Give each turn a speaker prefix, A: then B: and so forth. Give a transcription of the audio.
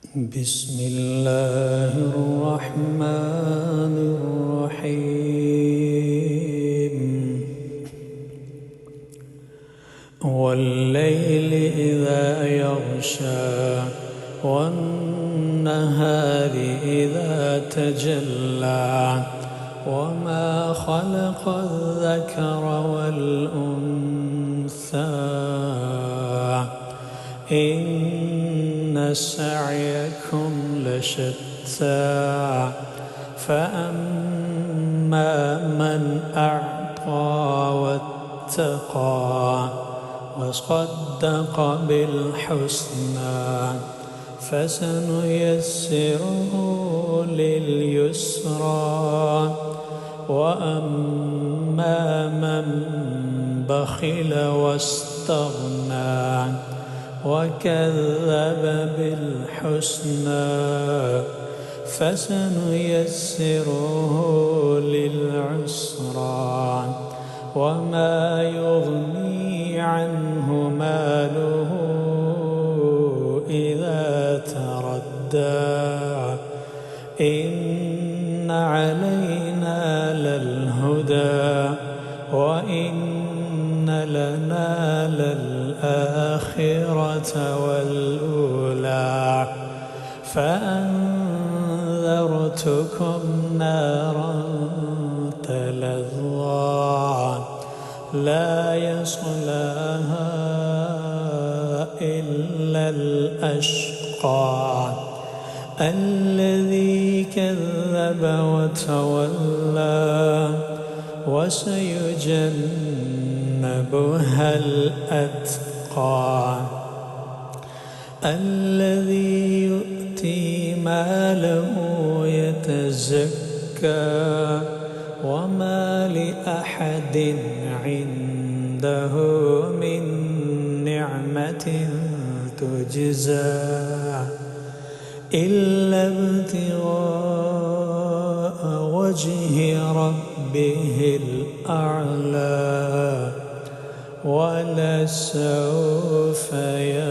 A: بسم الله الرحمن الرحيم والليل إذا يغشى والنهار إذا تجلى وما خلق الذكر والأنثى إن سعيكم لشتى فأما من أعطى واتقى وصدق بالحسنى فسنيسره لليسرى وأما من بخل واستغنى وكذب بالحسنى فسنيسره للعسرى وما يغني عنه ماله إذا تردى إن علينا للهدى وإن لنا للآخرة والأولى فأنذرتكم نارا تلظى لا يصلاها إلا الأشقى الذي كذب وتولى وسيجنبها الأتقى الذي يؤتي ماله يتزكى وما لأحد عنده من نعمة تجزى إلا ابتغاء وجه ربه الأعلى ولسوف يرضى.